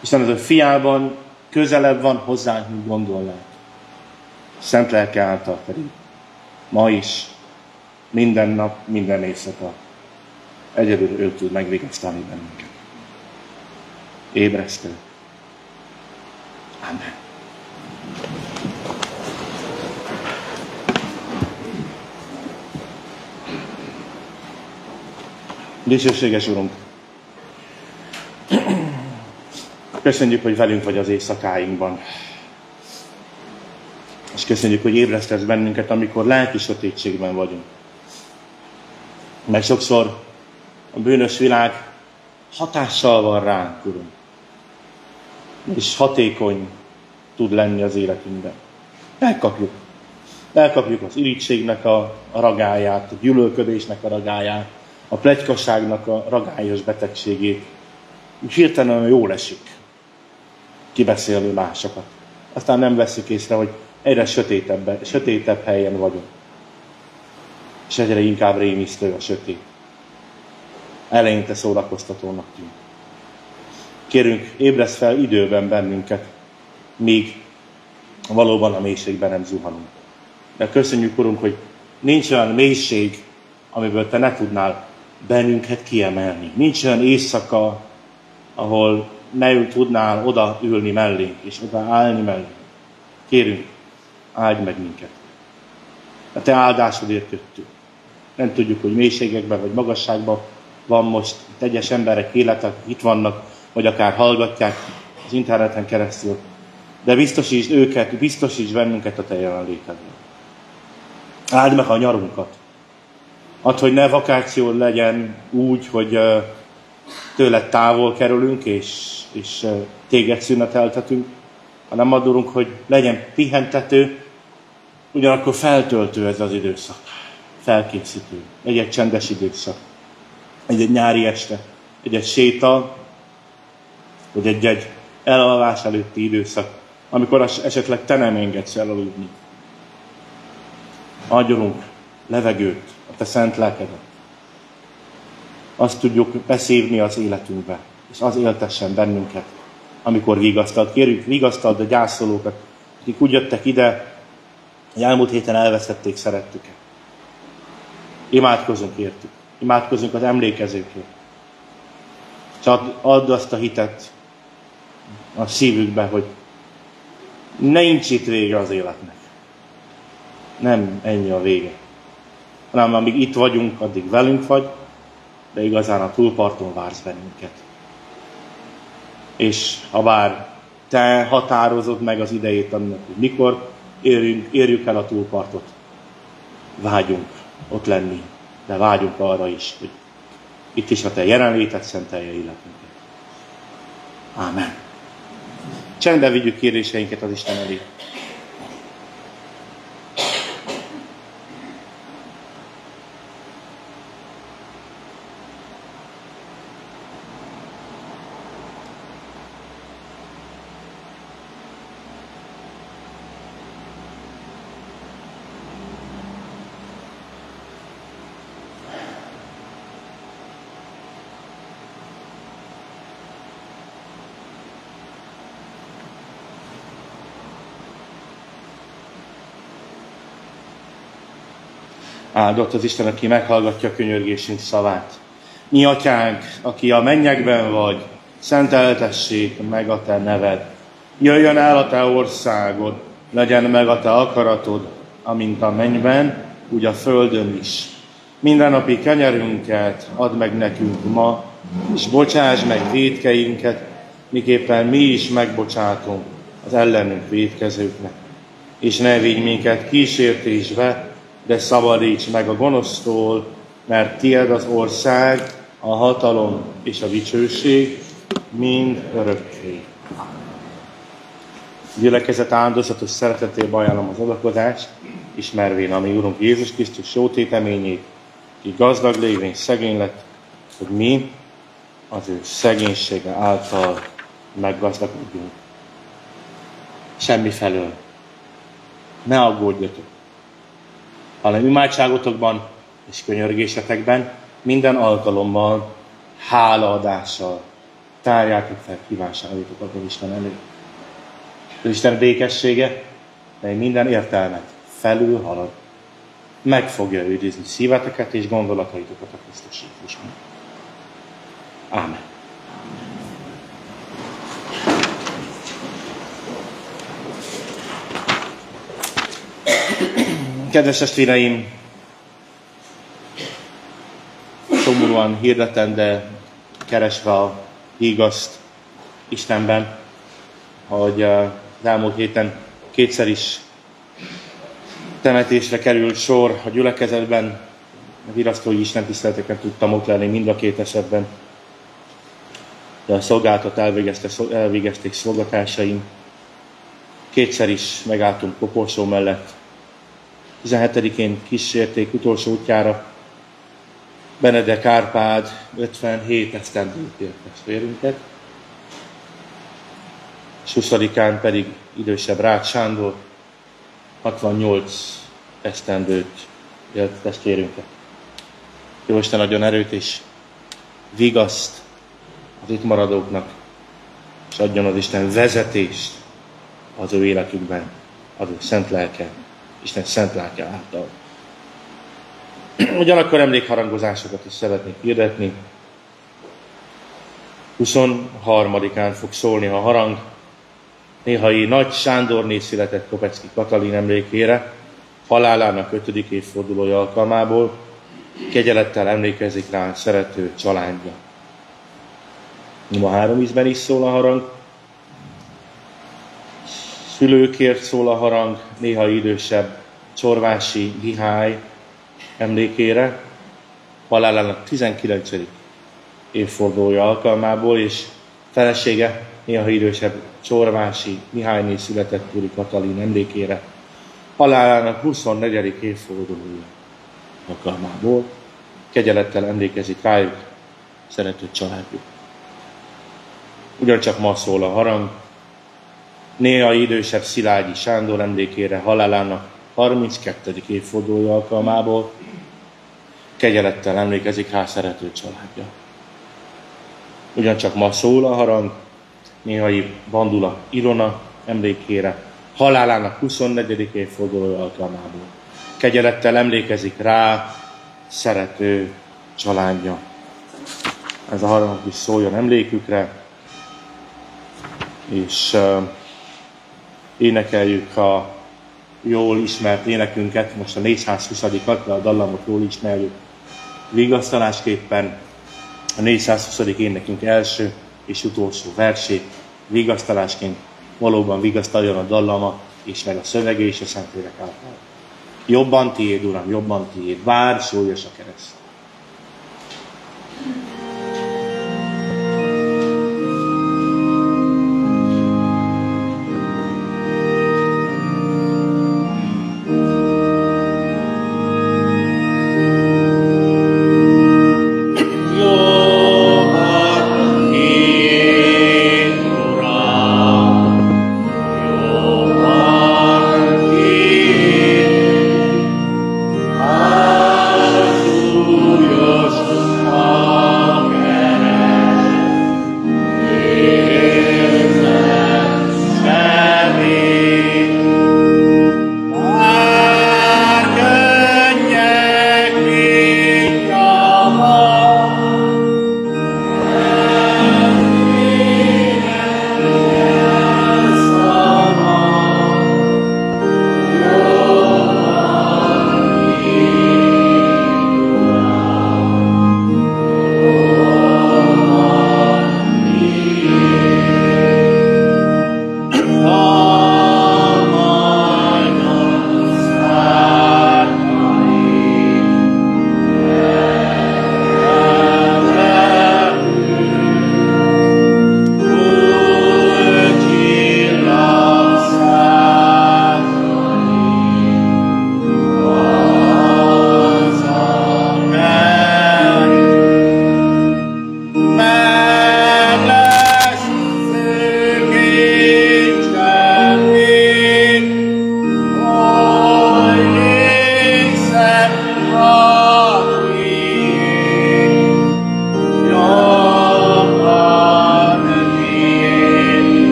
Isten az a fiában közelebb van hozzánk, mint gondolnánk. Szent lelke által pedig ma is, minden nap, minden éjszaka egyedül ő tud megvigasztalni bennünket. Ébresztő. Amen. Dicsőséges Urunk! Köszönjük, hogy velünk vagy az éjszakáinkban. És köszönjük, hogy ébresztesz bennünket, amikor lelki sötétségben vagyunk. Mert sokszor a bűnös világ hatással van ránk, Urunk. És hatékony tud lenni az életünkben. Elkapjuk. Elkapjuk az irítségnek a ragályát, a gyűlölködésnek a ragályát, a pletykasságnak a ragályos betegségét. És hirtelen jól esik kibeszélni másokat. Aztán nem veszik észre, hogy egyre sötétebb helyen vagyunk. És egyre inkább rémisztő a sötét. Eleinte szórakoztatónak tűnik. Kérünk, ébresz fel időben bennünket, míg valóban a mélységben nem zuhanunk. De köszönjük, Urunk, hogy nincs olyan mélység, amiből Te ne tudnál bennünket kiemelni. Nincs olyan éjszaka, ahol ne tudnál oda ülni mellénk, és oda állni mellénk. Kérünk, áldj meg minket. A Te áldásodért jöttünk. Nem tudjuk, hogy mélységekben vagy magasságban van most egyes emberek életek, itt vannak, vagy akár hallgatják az interneten keresztül. De biztosítsd őket, biztosítsd bennünket a Te jelenlétedben. Áld meg a nyarunkat. Add, hogy ne vakáció legyen úgy, hogy tőled távol kerülünk, és téged szüneteltetünk, hanem adunk, hogy legyen pihentető, ugyanakkor feltöltő ez az időszak, felkészítő, egy csendes időszak, egy nyári este, egy séta, vagy egy elalvás előtti időszak, amikor esetleg te nem engedsz elaludni. Adjunk levegőt, a te szent lelkedet. Azt tudjuk beszívni az életünkbe, és az éltessen bennünket, amikor vigasztalt. Kérjük, vigasztald a gyászolókat, akik úgy jöttek ide, hogy elmúlt héten elvesztették szerettüket. Imádkozunk értük, imádkozunk az emlékezőkért. Csak add azt a hitet a szívükbe, hogy nincs itt vége az életnek. Nem ennyi a vége. Hanem amíg itt vagyunk, addig velünk vagy, de igazán a túlparton vársz bennünket. És ha bár te határozod meg az idejét annak, hogy mikor érjük el a túlpartot, vágyunk ott lenni, de vágyunk arra is, hogy itt is a te jelenlétet szentelje életünket. Ámen. Csendben vigyük kéréseinket az Isten elé. Áldott az Isten, aki meghallgatja a könyörgésünk szavát. Mi atyánk, aki a mennyekben vagy, szenteltessék meg a te neved. Jöjjön el a te országod, legyen meg a te akaratod, amint a mennyben, úgy a földön is. Mindennapi kenyerünket add meg nekünk ma, és bocsáss meg vétkeinket, miképpen mi is megbocsátunk az ellenünk vétkezőknek. És ne vigy minket kísértésbe, de szabadíts meg a gonosztól, mert tied az ország, a hatalom és a dicsőség mind örökké. Gyülekezet áldozatos szeretetében ajánlom az adakozást, ismervén a mi Úrunk Jézus Krisztus jó téteményét, ki gazdag lévén szegény lett, hogy mi az ő szegénysége által meggazdagodjunk. Semmi felől. Ne aggódjatok, hanem imádságotokban és könyörgésetekben minden alkalommal, hálaadással tárjátok fel kívánságaitokat az Isten elé. Az Isten békessége, mely minden értelmet felül halad, meg fogja őrizni szíveteket és gondolataitokat a Krisztus Jézusban. Ámen. Kedves testvéreim, szomorúan hirdetem, de keresve a igazt Istenben, hogy az elmúlt héten kétszer is temetésre került sor a gyülekezetben, a virasztói istentiszteleteken tudtam ott lenni mind a két esetben, de a szolgálatot elvégezték szolgatársaim. Kétszer is megálltunk Koporsó mellett. 17-én kísérték utolsó útjára Benedek Árpád 57 esztendőt ért testvérünket, és 20-án pedig idősebb Rácz Sándor 68 esztendőt élt testvérünket. Jóisten adjon erőt és vigaszt az itt maradóknak, és adjon az Isten vezetést az ő életükben, az ő szent lelke, Isten szent lelke által. Ugyanakkor emlékharangozásokat is szeretnék hirdetni. 23-án fog szólni a harang néhai Nagy Sándorné született Kopecki Katalin emlékére, halálának 5. évfordulója alkalmából. Kegyelettel emlékezik rá szerető családja. Ma 3 ízben is szól a harang. Szülőkért szól a harang néha idősebb Csorvási Mihály emlékére, halálának 19. évfordulója alkalmából, és Felesége, néha idősebb Csorvási Mihályné született Turi Katalin emlékére halálának 24. évfordulója alkalmából kegyelettel emlékezik rájuk szerető családjuk. Ugyancsak ma szól a harang, néha idősebb Szilágyi Sándor emlékére halálának 32. évfordulója alkalmából kegyelettel emlékezik rá szerető családja. Ugyancsak ma szól a harang, néhai Bandula Ilona emlékére halálának 24. évfordulója alkalmából kegyelettel emlékezik rá szerető családja. Ez a harang is szóljon emlékükre, és énekeljük a jól ismert énekünket, most a 420-at, a dallamot jól ismerjük vigasztalásképpen. A 420. énekünk első és utolsó versét vigasztalásként valóban vigasztaljon a dallama, és meg a szövege és a Szentlélek által. Jobban tiéd, Uram, jobban tiéd, vár, súlyos a kereszt.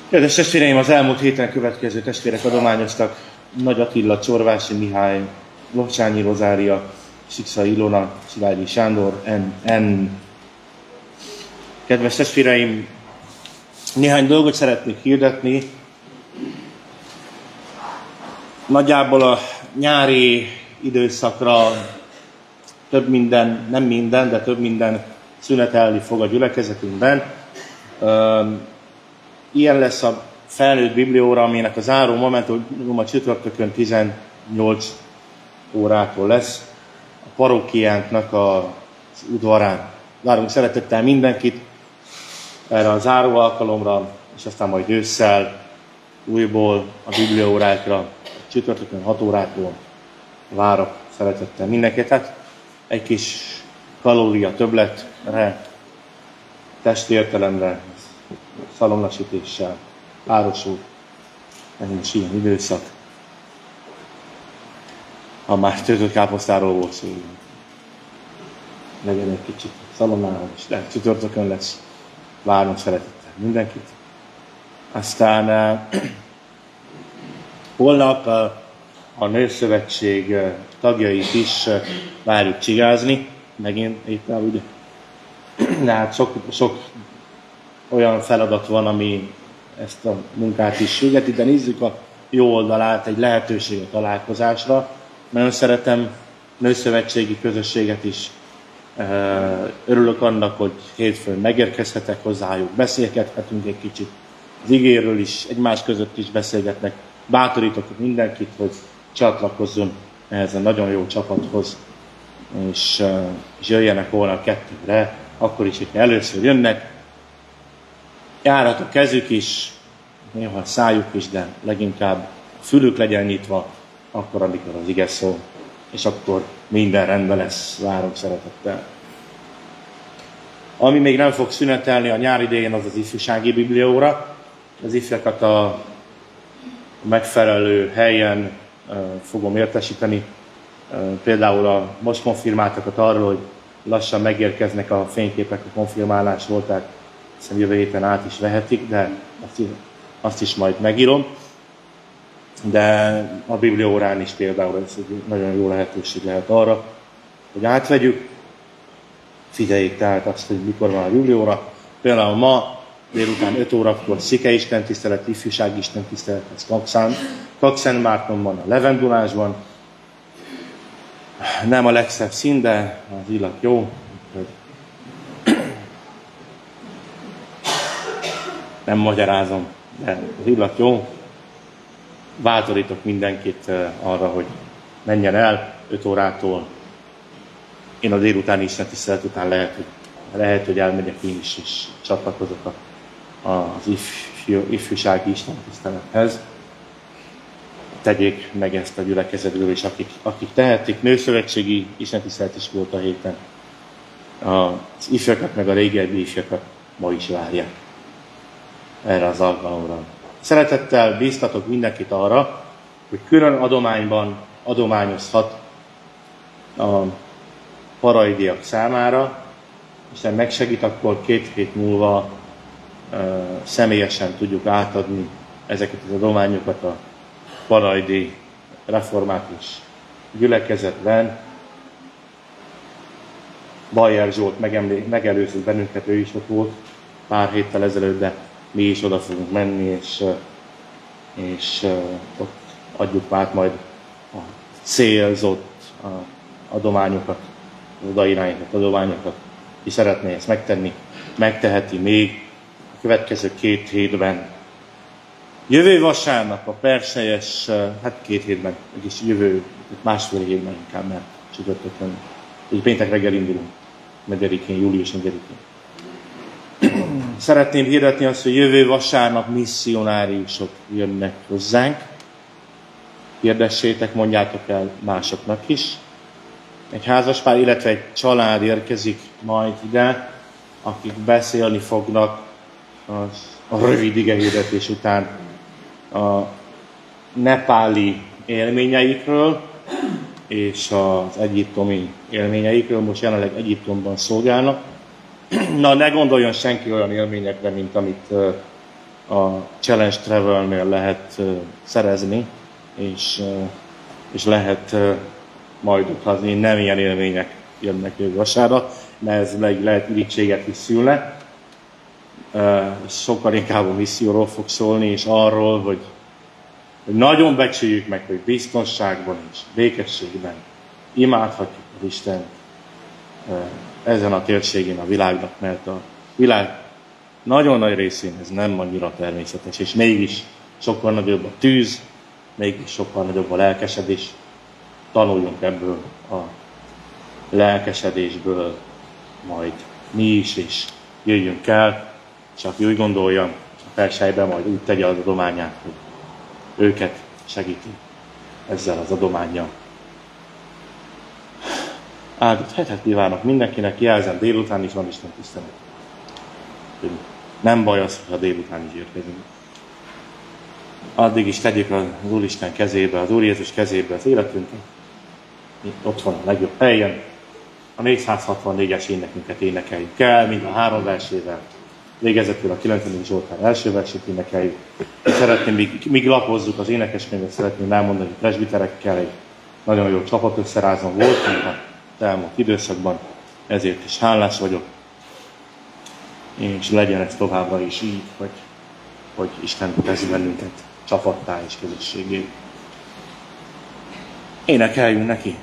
Kedves testvéreim, az elmúlt héten következő testvérek adományoztak: Nagy Attila, Csorvási Mihály, Locsányi Rozária, Szikszai Ilona, Szilágyi Sándor, N. Kedves testvéreim, néhány dolgot szeretnék hirdetni. Nagyjából a nyári időszakra több minden, nem minden, de több minden szünetelni fog a gyülekezetünkben. Ilyen lesz a felnőtt biblióra, aminek a záró momentum a csütörtökön 18 órától lesz a parókiánknak az udvarán. Várunk szeretettel mindenkit erre a záró alkalomra, és aztán majd ősszel újból a biblióórákra, csütörtökön 6 órától várok szeretettel mindenkit. Hát egy kis kalória többletre, testi értelemre, szalonnasütéssel párosul, is ilyen időszak. Ha már töltött káposztáról volt szó, legyen egy kicsit szalonnával is, de csütörtökön lesz. Várunk szeretettel mindenkit. Aztán holnap a Nőszövetség tagjait is várjuk csigázni, megint éppen ugye. De hát sok olyan feladat van, ami ezt a munkát is sürgeti, de nézzük a jó oldalát, egy lehetőség a találkozásra. Nagyon szeretem nőszövetségi közösséget is. Örülök annak, hogy hétfőn megérkezhetek hozzájuk, beszélgethetünk egy kicsit. Az igéről is, egymás között is beszélgetnek. Bátorítok mindenkit, hogy csatlakozzon ehhez a nagyon jó csapathoz, és jöjjenek holnap 2-re, akkor is, hogyha először jönnek. Járhat a kezük is, néha a szájuk is, de leginkább a fülük legyen nyitva, akkor, amikor az ige szól, és akkor minden rendben lesz, várunk szeretettel. Ami még nem fog szünetelni a nyár idején, az az ifjúsági bibliaóra. Az ifjakat a megfelelő helyen fogom értesíteni. Például a most konfirmáltakat arról, hogy lassan megérkeznek a fényképek a konfirmálás volták, hiszem jövő héten át is vehetik, de azt is majd megírom. De a bibliaórán is például ez egy nagyon jó lehetőség lehet arra, hogy átvegyük. Figyeljék tehát azt, hogy mikor van a bibliaóra. Például ma délután 5 órakor Szike istentisztelet, ifjúsági istentisztelet, ez Kakszent Mártonban, a Levendulásban. Nem a legszebb szín, de az illat jó. Nem magyarázom, de az illat jó. Bátorítok mindenkit arra, hogy menjen el 5 órától. Én a délutáni istentisztelet után lehet, hogy elmegyek én is, és csatlakozok az ifjúsági istentisztelethez. Tegyék meg ezt a gyülekezetből, és akik tehetik, nőszövetségi istentisztelet is volt a héten. Az ifjakat, meg a régebbi ifjakat ma is várják erre az alkalomra. Szeretettel bíztatok mindenkit arra, hogy külön adományban adományozhat a paraidiak számára, és ha megsegít, akkor 2 hét múlva személyesen tudjuk átadni ezeket az adományokat a paraidi református gyülekezetben. Bajer Zsolt megelőzött bennünket, ő is ott volt pár héttel ezelőtt, de mi is oda fogunk menni, és ott adjuk át majd a célzott adományokat, az odairányított adományokat. Ki szeretné ezt megtenni, megteheti még a következő 2 hétben. Jövő vasárnap a perselyes, 2 hétben, mégis jövő, másfél hétben inkább, mert csütörtökön, így péntek reggel indulunk, 4-én, július 4-én. Szeretném hirdetni azt, hogy jövő vasárnap misszionáriusok jönnek hozzánk. Hirdessétek, mondjátok el másoknak is. Egy házaspár, illetve egy család érkezik majd ide, akik beszélni fognak a rövid igehirdetés után a nepáli élményeikről és az egyiptomi élményeikről. Most jelenleg Egyiptomban szolgálnak. Na, ne gondoljon senki olyan élményekre, mint amit a Challenge Travel-nél lehet szerezni, és lehet majd utazni. Nem ilyen élmények jönnek jövő vasárra, mert ez lehet irítséget is szülne. Sokkal inkább a misszióról fog szólni, és arról, hogy nagyon becsüljük meg, hogy biztonságban és békességben imádhatjuk az Istent ezen a térségén a világnak, mert a világ nagyon nagy részén ez nem annyira természetes, és mégis sokkal nagyobb a tűz, mégis sokkal nagyobb a lelkesedés. Tanuljunk ebből a lelkesedésből majd mi is, és jöjjünk el, és aki úgy gondolja, a perselyben majd úgy tegye az adományát, hogy őket segíti ezzel az adománnyal. Áldott hetet kívánok mindenkinek, jelzem, délután is van Isten tisztelet. Nem baj az, hogy a délután is érkezünk. Addig is tegyük az Úristen kezébe, az Úr Jézus kezébe az életünket. Ott van a legjobb helyen. A 464-es énekünket énekeljük el, mind a 3 versével. Végezetül a 9. Zsoltár első versét énekeljük. Szeretném, míg lapozzuk az énekeskönyvet, szeretném elmondani, hogy presbiterekkel egy nagyon jó csapatösszerázom volt, mint az elmúlt időszakban, ezért is hálás vagyok. És legyen ez továbbra is így, hogy Isten tesz bennünket csapattá és közösségé. Énekeljünk neki!